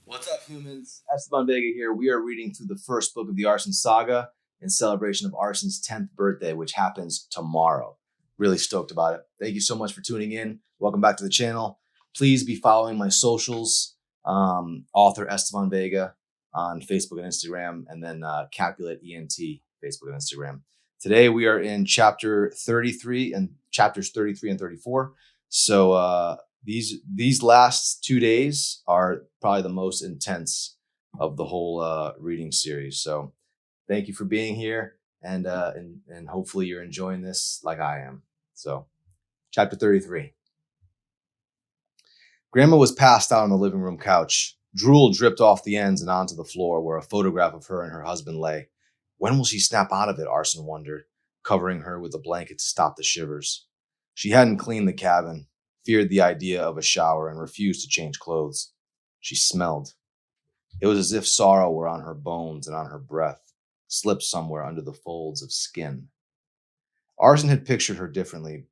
What's up, humans? Estevan Vega here. We are reading through the first book of the Arson saga in celebration of Arson's 10th birthday, which happens tomorrow. Really stoked about it. Thank you so much for tuning in. Welcome back to the channel. Please be following my socials, author Estevan Vega on Facebook and Instagram, and then Capulet ENT, Facebook and Instagram. Today we are in chapter 33 and chapters 33 and 34. So these last 2 days are probably the most intense of the whole reading series. So thank you for being here, and hopefully you're enjoying this like I am. So chapter 33. Grandma was passed out on the living room couch. Drool dripped off the ends and onto the floor where a photograph of her and her husband lay. When will she snap out of it, Arson wondered, covering her with a blanket to stop the shivers. She hadn't cleaned the cabin, feared the idea of a shower, and refused to change clothes. She smelled. It was as if sorrow were on her bones and on her breath, slipped somewhere under the folds of skin. Arson had pictured her differently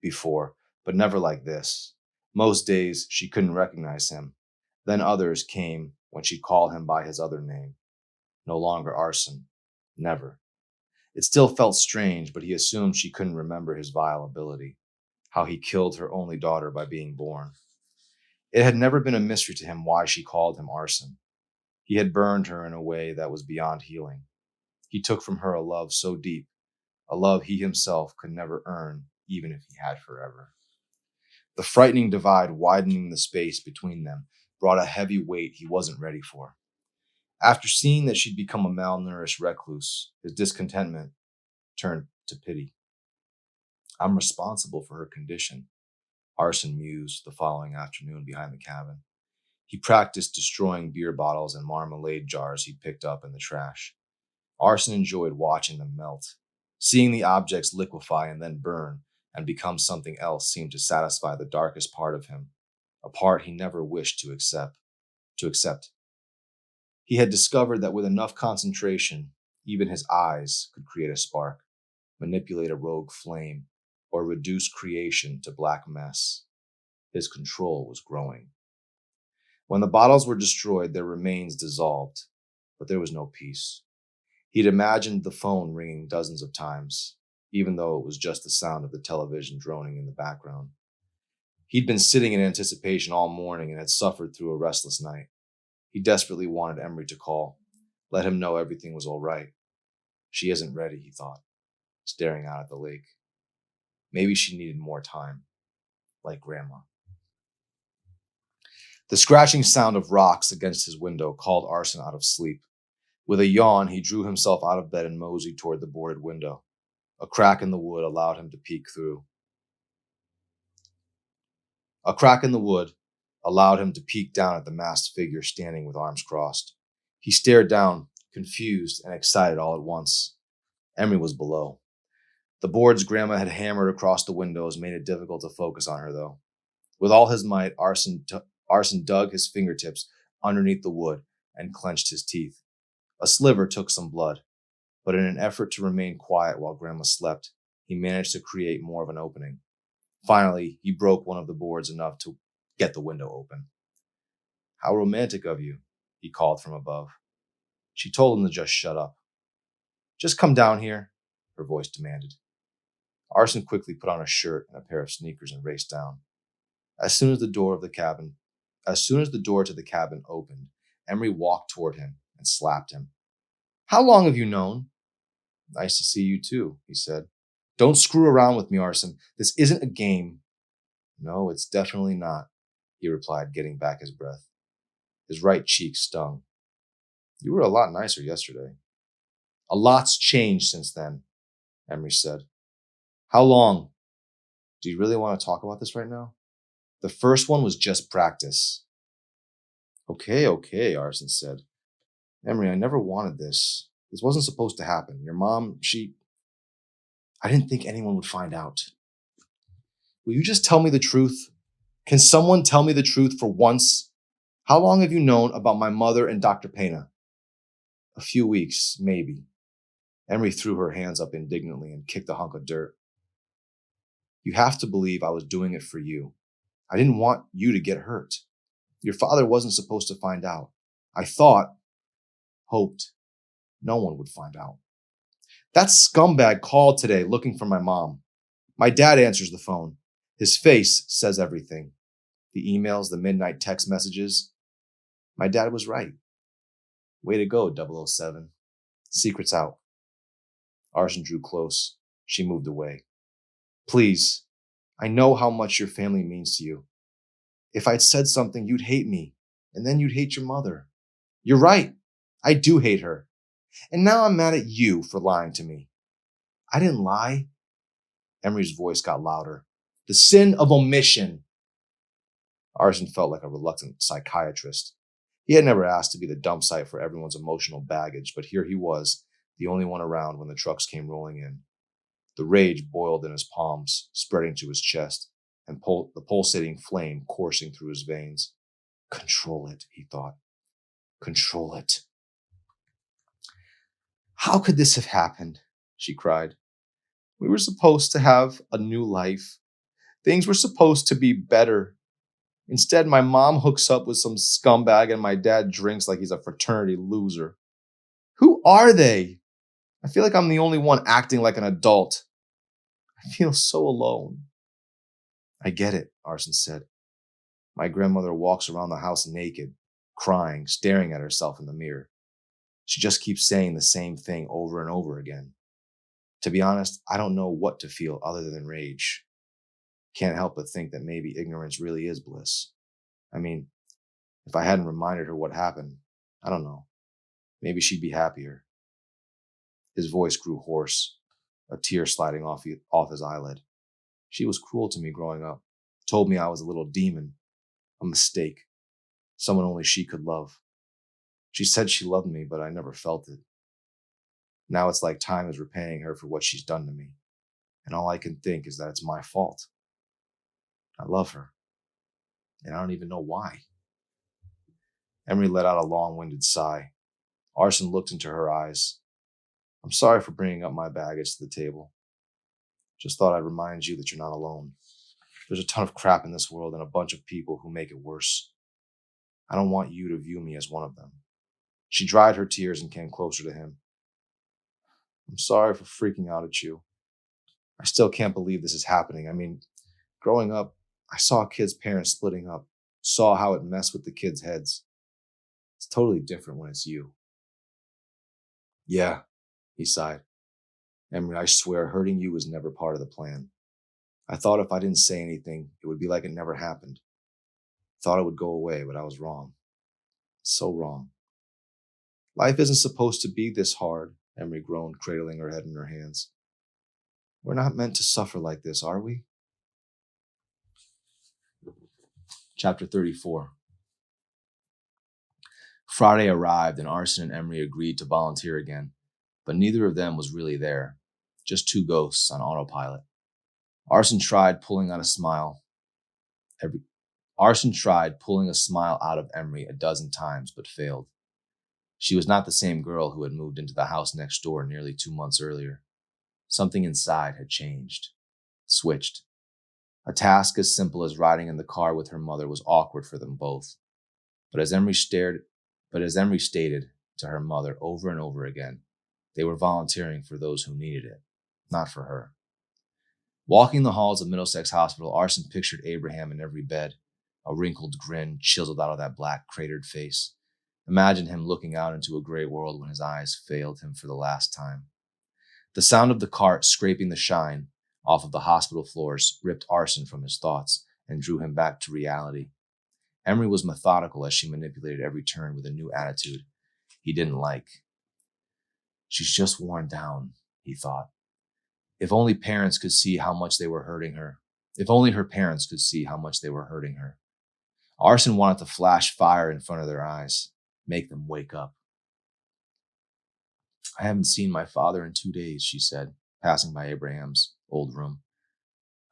before, but never like this. Most days she couldn't recognize him. Then others came when she'd call him by his other name. No longer Arson. Never. It still felt strange, but he assumed she couldn't remember his vile ability, how he killed her only daughter by being born. It had never been a mystery to him why she called him Arson. He had burned her in a way that was beyond healing. He took from her a love so deep, a love he himself could never earn, even if he had forever. The frightening divide widening the space between them brought a heavy weight he wasn't ready for. After seeing that she'd become a malnourished recluse, his discontentment turned to pity. I'm responsible for her condition, Arson mused the following afternoon behind the cabin. He practiced destroying beer bottles and marmalade jars he'd picked up in the trash. Arson enjoyed watching them melt. Seeing the objects liquefy and then burn and become something else seemed to satisfy the darkest part of him, a part he never wished to accept. He had discovered that with enough concentration, even his eyes could create a spark, manipulate a rogue flame, or reduce creation to black mess. His control was growing. When the bottles were destroyed, their remains dissolved, but there was no peace. He'd imagined the phone ringing dozens of times, even though it was just the sound of the television droning in the background. He'd been sitting in anticipation all morning and had suffered through a restless night. He desperately wanted Emery to call, let him know everything was all right. She isn't ready, he thought, staring out at the lake. Maybe she needed more time, like Grandma. The scratching sound of rocks against his window called Arson out of sleep. With a yawn, he drew himself out of bed and moseyed toward the boarded window. A crack in the wood allowed him to peek through. A crack in the wood allowed him to peek down at the masked figure standing with arms crossed. He stared down, confused and excited all at once. Emery was below. The boards Grandma had hammered across the windows made it difficult to focus on her, though. With all his might, Arson dug his fingertips underneath the wood and clenched his teeth. A sliver took some blood, but in an effort to remain quiet while Grandma slept, he managed to create more of an opening. Finally, he broke one of the boards enough to get the window open. How romantic of you, he called from above. She told him to just shut up. Just come down here, her voice demanded. Arson quickly put on a shirt and a pair of sneakers and raced down. As soon as the door to the cabin opened, Emery walked toward him and slapped him. How long have you known? Nice to see you too, he said. Don't screw around with me, Arson. This isn't a game. No, it's definitely not, he replied, getting back his breath. His right cheek stung. You were a lot nicer yesterday. A lot's changed since then, Emery said. How long? Do you really want to talk about this right now? The first one was just practice. Okay, Arson said. Emery, I never wanted this. This wasn't supposed to happen. Your mom, I didn't think anyone would find out. Will you just tell me the truth? Can someone tell me the truth for once? How long have you known about my mother and Dr. Pena? A few weeks, maybe. Emery threw her hands up indignantly and kicked a hunk of dirt. You have to believe I was doing it for you. I didn't want you to get hurt. Your father wasn't supposed to find out. I thought, hoped, no one would find out. That scumbag called today looking for my mom. My dad answers the phone. His face says everything. The emails, the midnight text messages. My dad was right. Way to go, 007. Secret's out. Arson drew close. She moved away. Please, I know how much your family means to you. If I'd said something, you'd hate me, and then you'd hate your mother. You're right. I do hate her. And now I'm mad at you for lying to me. I didn't lie. Emery's voice got louder. The sin of omission. Arson felt like a reluctant psychiatrist. He had never asked to be the dump site for everyone's emotional baggage, but here he was, the only one around when the trucks came rolling in. The rage boiled in his palms, spreading to his chest, and the pulsating flame coursing through his veins. Control it, he thought. Control it. How could this have happened? She cried. We were supposed to have a new life. Things were supposed to be better. Instead, my mom hooks up with some scumbag and my dad drinks like he's a fraternity loser. Who are they? I feel like I'm the only one acting like an adult. I feel so alone. I get it, Arson said. My grandmother walks around the house naked, crying, staring at herself in the mirror. She just keeps saying the same thing over and over again. To be honest, I don't know what to feel other than rage. Can't help but think that maybe ignorance really is bliss. I mean, if I hadn't reminded her what happened, I don't know. Maybe she'd be happier. His voice grew hoarse, a tear sliding off his eyelid. She was cruel to me growing up, told me I was a little demon, a mistake, someone only she could love. She said she loved me, but I never felt it. Now it's like time is repaying her for what she's done to me, and all I can think is that it's my fault. I love her, and I don't even know why. Emery let out a long-winded sigh. Arson looked into her eyes. I'm sorry for bringing up my baggage to the table. Just thought I'd remind you that you're not alone. There's a ton of crap in this world and a bunch of people who make it worse. I don't want you to view me as one of them. She dried her tears and came closer to him. I'm sorry for freaking out at you. I still can't believe this is happening. I mean, growing up, I saw kids' parents splitting up, saw how it messed with the kids' heads. It's totally different when it's you. Yeah, he sighed. Emery, I swear hurting you was never part of the plan. I thought if I didn't say anything, it would be like it never happened. Thought it would go away, but I was wrong. So wrong. Life isn't supposed to be this hard, Emery groaned, cradling her head in her hands. We're not meant to suffer like this, are we? Chapter 34. Friday arrived and Arson and Emery agreed to volunteer again, but neither of them was really there, just two ghosts on autopilot. Arson tried pulling a smile out of Emery a dozen times, but failed. She was not the same girl who had moved into the house next door nearly 2 months earlier. Something inside had changed, switched. A task as simple as riding in the car with her mother was awkward for them both. But as Emery stated to her mother over and over again, they were volunteering for those who needed it, not for her. Walking the halls of Middlesex Hospital, Arson pictured Abraham in every bed, a wrinkled grin chiseled out of that black, cratered face. Imagined him looking out into a gray world when his eyes failed him for the last time. The sound of the cart scraping the shine off of the hospital floors ripped Arson from his thoughts and drew him back to reality. Emery was methodical as she manipulated every turn with a new attitude he didn't like. She's just worn down, he thought. If only parents could see how much they were hurting her. If only her parents could see how much they were hurting her. Arson wanted to flash fire in front of their eyes, make them wake up. I haven't seen my father in 2 days, she said, passing by Abraham's old room.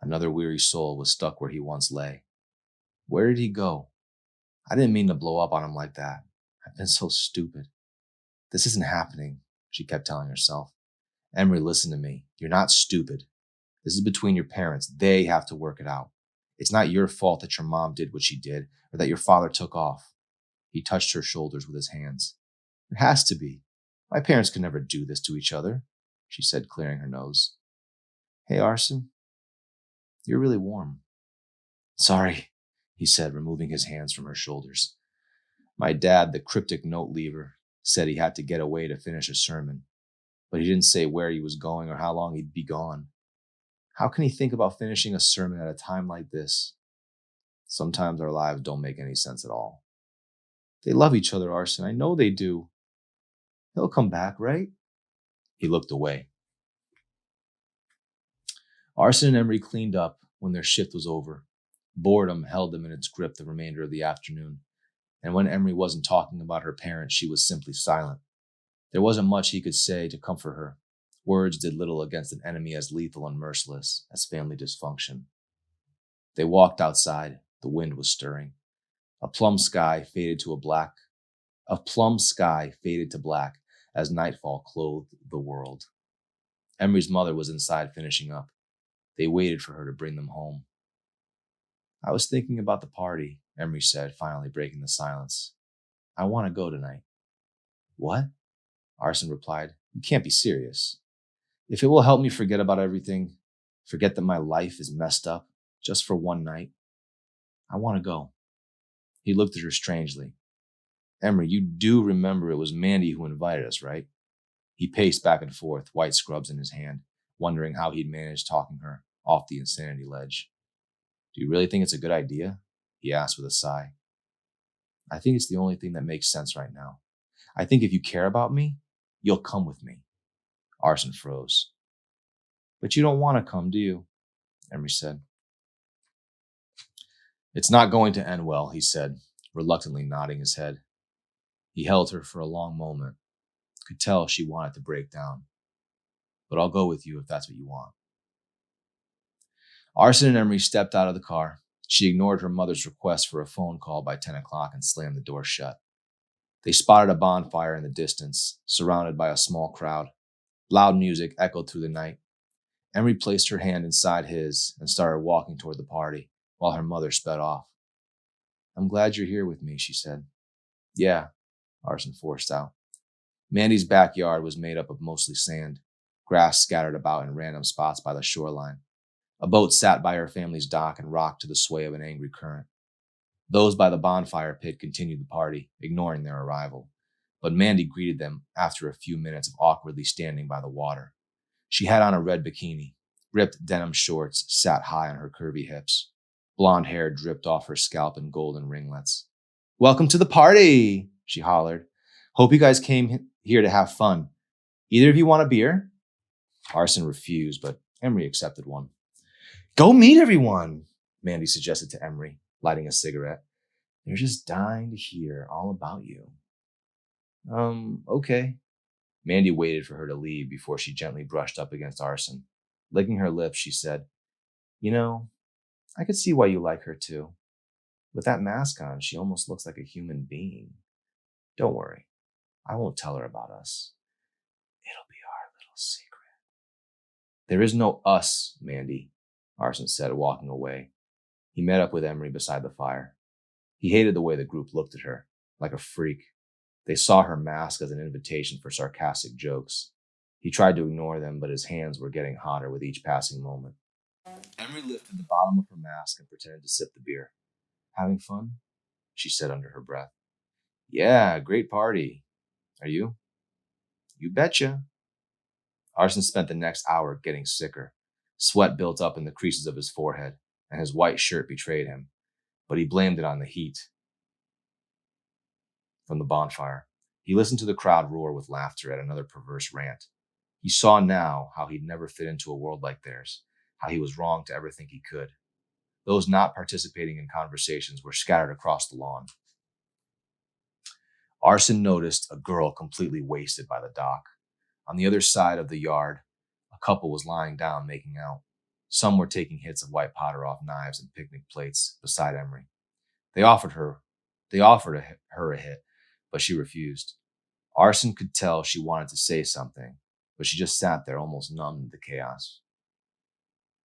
Another weary soul was stuck where he once lay. Where did he go? I didn't mean to blow up on him like that. I've been so stupid. This isn't happening, she kept telling herself. Emery, listen to me. You're not stupid. This is between your parents. They have to work it out. It's not your fault that your mom did what she did or that your father took off. He touched her shoulders with his hands. It has to be. My parents could never do this to each other, she said, clearing her nose. Hey, Arson, you're really warm. Sorry, he said, removing his hands from her shoulders. My dad, the cryptic note leaver, said he had to get away to finish a sermon, but he didn't say where he was going or how long he'd be gone. How can he think about finishing a sermon at a time like this? Sometimes our lives don't make any sense at all. They love each other, Arson. I know they do. He'll come back, right? He looked away. Arson and Emery cleaned up when their shift was over. Boredom held them in its grip the remainder of the afternoon, and when Emery wasn't talking about her parents, she was simply silent. There wasn't much he could say to comfort her. Words did little against an enemy as lethal and merciless as family dysfunction. They walked outside. The wind was stirring. A plum sky faded to black as nightfall clothed the world. Emery's mother was inside finishing up. They waited for her to bring them home. I was thinking about the party, Emery said, finally breaking the silence. I want to go tonight. What? Arson replied. You can't be serious. If it will help me forget about everything, forget that my life is messed up, just for one night, I want to go. He looked at her strangely. Emery, you do remember it was Mandy who invited us, right? He paced back and forth, white scrubs in his hand, wondering how he'd managed talking her off the insanity ledge. Do you really think it's a good idea? He asked with a sigh. I think it's the only thing that makes sense right now. I think if you care about me, you'll come with me. Arson froze. But you don't want to come, do you? Emery said. It's not going to end well, he said, reluctantly nodding his head. He held her for a long moment. Could tell she wanted to break down. But I'll go with you if that's what you want. Arson and Emery stepped out of the car. She ignored her mother's request for a phone call by 10 o'clock and slammed the door shut. They spotted a bonfire in the distance, surrounded by a small crowd. Loud music echoed through the night. Emery placed her hand inside his and started walking toward the party, while her mother sped off. I'm glad you're here with me, she said. Yeah, Arson forced out. Mandy's backyard was made up of mostly sand, grass scattered about in random spots by the shoreline. A boat sat by her family's dock and rocked to the sway of an angry current. Those by the bonfire pit continued the party, ignoring their arrival. But Mandy greeted them after a few minutes of awkwardly standing by the water. She had on a red bikini. Ripped denim shorts sat high on her curvy hips. Blonde hair dripped off her scalp in golden ringlets. Welcome to the party, she hollered. Hope you guys came here to have fun. Either of you want a beer? Arson refused, but Emery accepted one. Go meet everyone, Mandy suggested to Emery, lighting a cigarette. They're just dying to hear all about you. Okay. Mandy waited for her to leave before she gently brushed up against Arson. Licking her lips, she said, You know, I could see why you like her too. With that mask on, she almost looks like a human being. Don't worry. I won't tell her about us. It'll be our little secret. There is no us, Mandy, Arson said, walking away. He met up with Emery beside the fire. He hated the way the group looked at her, like a freak. They saw her mask as an invitation for sarcastic jokes. He tried to ignore them, but his hands were getting hotter with each passing moment. Emery lifted the bottom of her mask and pretended to sip the beer. Having fun? She said under her breath. Yeah, great party. Are you? You betcha. Arson spent the next hour getting sicker. Sweat built up in the creases of his forehead, and his white shirt betrayed him, but he blamed it on the heat from the bonfire. He listened to the crowd roar with laughter at another perverse rant. He saw now how he'd never fit into a world like theirs, how he was wrong to ever think he could. Those not participating in conversations were scattered across the lawn. Arson noticed a girl completely wasted by the dock. On the other side of the yard, a couple was lying down making out. Some were taking hits of white powder off knives and picnic plates beside Emery. They offered her a hit, but she refused. Arson could tell she wanted to say something, but she just sat there almost numb to the chaos.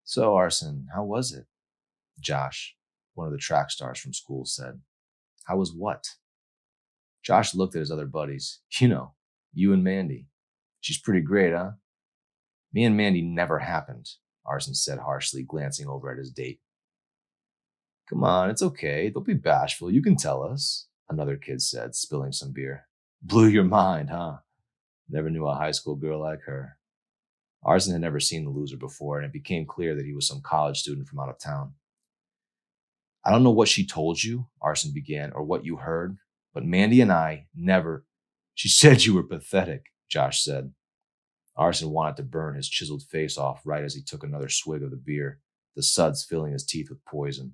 So, Arson, how was it? Josh, one of the track stars from school, said. How was what? Josh looked at his other buddies. You and Mandy. She's pretty great, huh? Me and Mandy never happened, Arson said harshly, glancing over at his date. Come on, it's okay. Don't be bashful. You can tell us, another kid said, spilling some beer. Blew your mind, huh? Never knew a high school girl like her. Arson had never seen the loser before, and it became clear that he was some college student from out of town. I don't know what she told you, Arson began, or what you heard, but Mandy and I never. She said you were pathetic, Josh said. Arson wanted to burn his chiseled face off right as he took another swig of the beer, the suds filling his teeth with poison.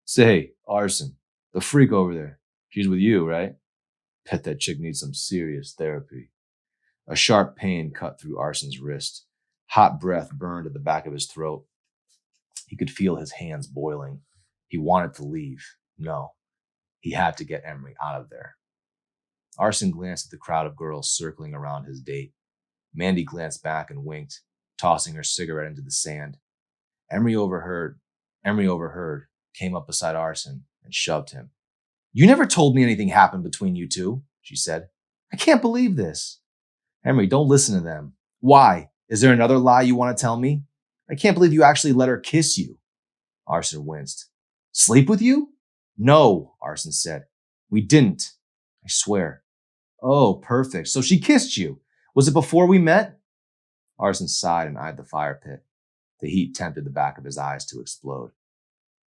Say, Arson, the freak over there, she's with you, right? Bet that chick needs some serious therapy. A sharp pain cut through Arson's wrist. Hot breath burned at the back of his throat. He could feel his hands boiling. He wanted to leave. No, he had to get Emery out of there. Arson glanced at the crowd of girls circling around his date. Mandy glanced back and winked, tossing her cigarette into the sand. Emery overheard, came up beside Arson and shoved him. You never told me anything happened between you two, she said. I can't believe this. Emery, don't listen to them. Why? Is there another lie you want to tell me? I can't believe you actually let her kiss you. Arson winced. Sleep with you? No, Arson said. We didn't. I swear. Oh, perfect. So she kissed you. Was it before we met? Arson sighed and eyed the fire pit. The heat tempted the back of his eyes to explode.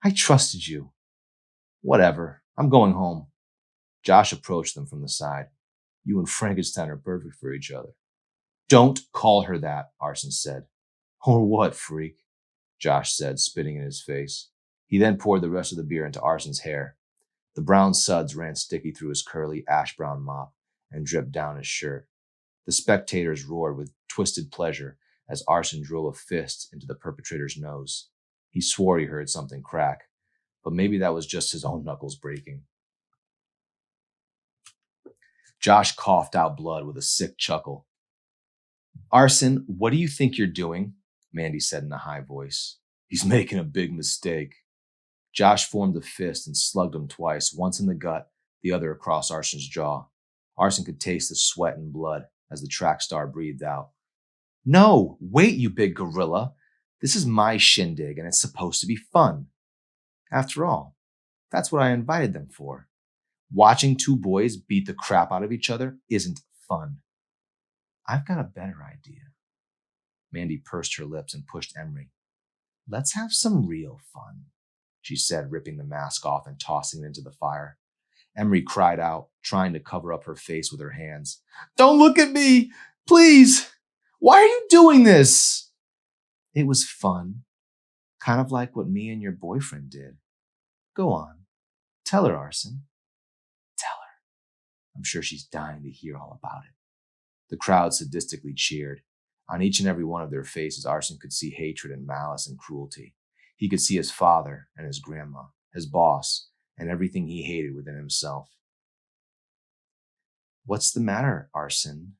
I trusted you. Whatever. I'm going home. Josh approached them from the side. You and Frankenstein are perfect for each other. Don't call her that, Arson said. Or what, freak? Josh said, spitting in his face. He then poured the rest of the beer into Arson's hair. The brown suds ran sticky through his curly, ash-brown mop and dripped down his shirt. The spectators roared with twisted pleasure as Arson drove a fist into the perpetrator's nose. He swore he heard something crack, but maybe that was just his own knuckles breaking. Josh coughed out blood with a sick chuckle. Arson, what do you think you're doing? Mandy said in a high voice. He's making a big mistake. Josh formed a fist and slugged him twice, once in the gut, the other across Arson's jaw. Arson could taste the sweat and blood as the track star breathed out. No, wait, you big gorilla. This is my shindig, and it's supposed to be fun. After all, that's what I invited them for. Watching two boys beat the crap out of each other isn't fun. I've got a better idea. Mandy pursed her lips and pushed Emery. Let's have some real fun, she said, ripping the mask off and tossing it into the fire. Emery cried out, trying to cover up her face with her hands. Don't look at me! Please! Why are you doing this? It was fun. Kind of like what me and your boyfriend did. Go on. Tell her, Arson. Tell her. I'm sure she's dying to hear all about it. The crowd sadistically cheered. On each and every one of their faces, Arson could see hatred and malice and cruelty. He could see his father and his grandma, his boss, and everything he hated within himself. What's the matter, Arson?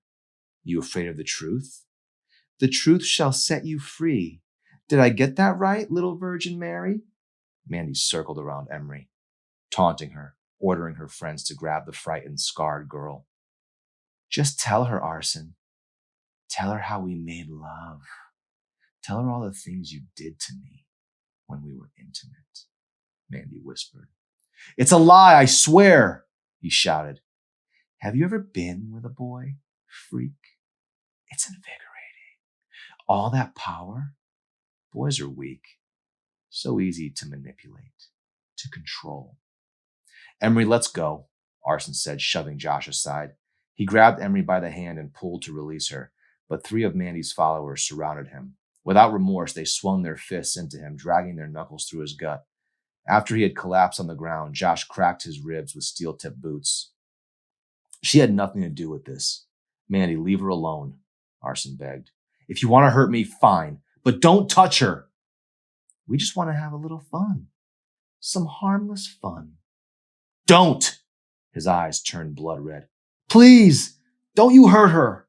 You afraid of the truth? The truth shall set you free. Did I get that right, little Virgin Mary? Mandy circled around Emery, taunting her, ordering her friends to grab the frightened, scarred girl. Just tell her, Arson. Tell her how we made love. Tell her all the things you did to me when we were intimate, Mandy whispered. It's a lie, I swear, he shouted. Have you ever been with a boy, freak? It's invigorating. All that power? Boys are weak. So easy to manipulate, to control. Emery, let's go, Arson said, shoving Josh aside. He grabbed Emery by the hand and pulled to release her, but three of Mandy's followers surrounded him. Without remorse, they swung their fists into him, dragging their knuckles through his gut. After he had collapsed on the ground, Josh cracked his ribs with steel-tipped boots. She had nothing to do with this. Mandy, leave her alone, Arson begged. If you want to hurt me, fine, but don't touch her. We just want to have a little fun. Some harmless fun. Don't! His eyes turned blood red. Please, don't you hurt her.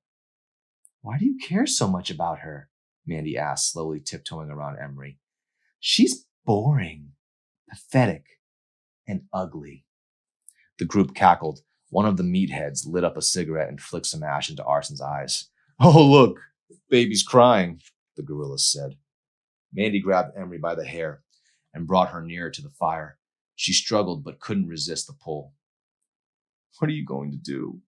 Why do you care so much about her? Mandy asked, slowly tiptoeing around Emery. She's boring, pathetic, and ugly. The group cackled. One of the meatheads lit up a cigarette and flicked some ash into Arson's eyes. Oh, look, baby's crying, the gorilla said. Mandy grabbed Emery by the hair and brought her nearer to the fire. She struggled but couldn't resist the pull. What are you going to do?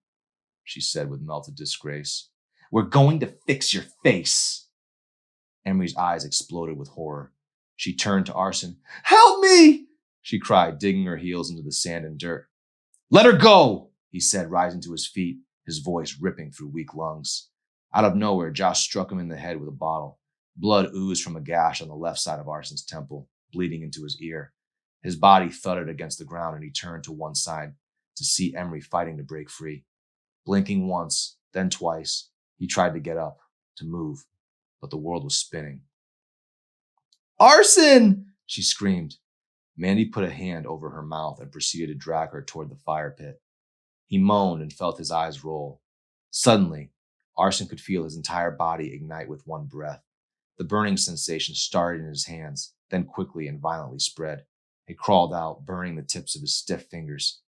She said with melted disgrace. We're going to fix your face. Emery's eyes exploded with horror. She turned to Arson. Help me! She cried, digging her heels into the sand and dirt. Let her go, he said, rising to his feet, his voice ripping through weak lungs. Out of nowhere, Josh struck him in the head with a bottle. Blood oozed from a gash on the left side of Arson's temple, bleeding into his ear. His body thudded against the ground and he turned to one side to see Emery fighting to break free. Blinking once, then twice, he tried to get up, to move, but the world was spinning. Arson! She screamed. Mandy put a hand over her mouth and proceeded to drag her toward the fire pit. He moaned and felt his eyes roll. Suddenly, Arson could feel his entire body ignite with one breath. The burning sensation started in his hands, then quickly and violently spread. It crawled out, burning the tips of his stiff fingers.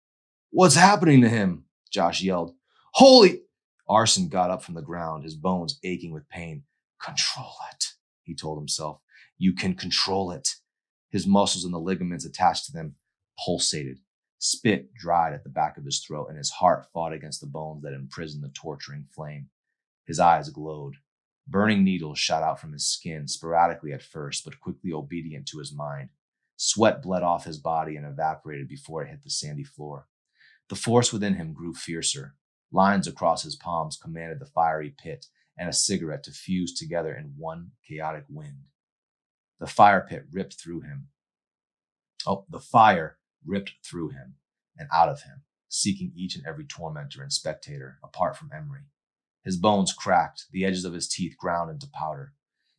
What's happening to him? Josh yelled. Holy! Arson got up from the ground, his bones aching with pain. Control it, he told himself. You can control it. His muscles and the ligaments attached to them pulsated. Spit dried at the back of his throat, and his heart fought against the bones that imprisoned the torturing flame. His eyes glowed. Burning needles shot out from his skin, sporadically at first, but quickly obedient to his mind. Sweat bled off his body and evaporated before it hit the sandy floor. The force within him grew fiercer. Lines across his palms commanded the fiery pit and a cigarette to fuse together in one chaotic wind. The fire ripped through him and out of him, seeking each and every tormentor and spectator, apart from Emery. His bones cracked, the edges of his teeth ground into powder.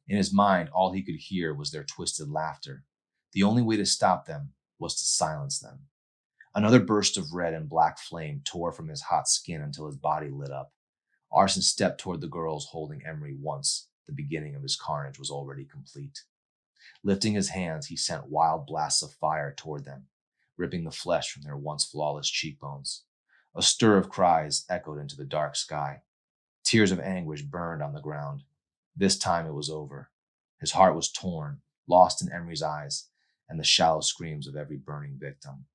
In his mind, all he could hear was their twisted laughter. The only way to stop them was to silence them. Another burst of red and black flame tore from his hot skin until his body lit up. Arson stepped toward the girls holding Emery once the beginning of his carnage was already complete. Lifting his hands, he sent wild blasts of fire toward them, ripping the flesh from their once flawless cheekbones. A stir of cries echoed into the dark sky. Tears of anguish burned on the ground. This time it was over. His heart was torn, lost in Emery's eyes, and the shallow screams of every burning victim.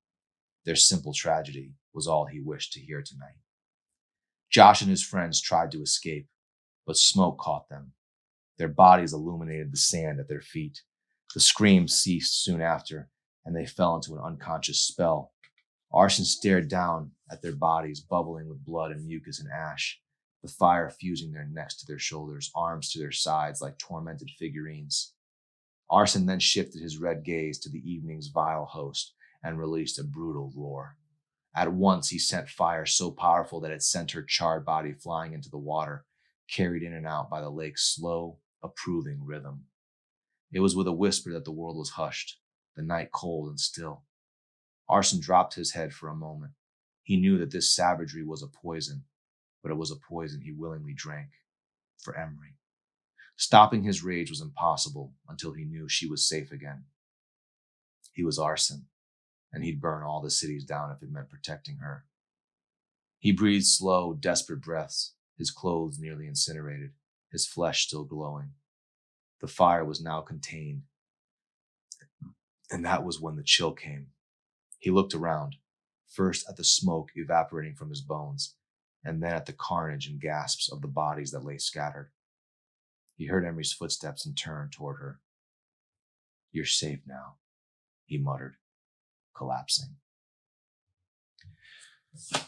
Their simple tragedy was all he wished to hear tonight. Josh and his friends tried to escape, but smoke caught them. Their bodies illuminated the sand at their feet. The screams ceased soon after, and they fell into an unconscious spell. Arson stared down at their bodies, bubbling with blood and mucus and ash, the fire fusing their necks to their shoulders, arms to their sides like tormented figurines. Arson then shifted his red gaze to the evening's vile host and released a brutal roar. At once, he sent fire so powerful that it sent her charred body flying into the water, carried in and out by the lake's slow, approving rhythm. It was with a whisper that the world was hushed, the night cold and still. Arson dropped his head for a moment. He knew that this savagery was a poison, but it was a poison he willingly drank for Emery. Stopping his rage was impossible until he knew she was safe again. He was Arson, and he'd burn all the cities down if it meant protecting her. He breathed slow, desperate breaths, his clothes nearly incinerated, his flesh still glowing. The fire was now contained, and that was when the chill came. He looked around, first at the smoke evaporating from his bones, and then at the carnage and gasps of the bodies that lay scattered. He heard Emery's footsteps and turned toward her. You're safe now, he muttered, collapsing.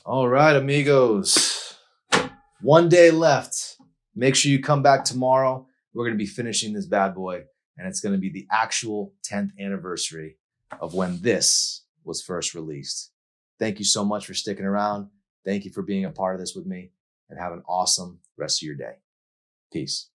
All right, amigos. One day left. Make sure you come back tomorrow. We're going to be finishing this bad boy, and it's going to be the actual 10th anniversary of when this was first released. Thank you so much for sticking around. Thank you for being a part of this with me, and have an awesome rest of your day. Peace.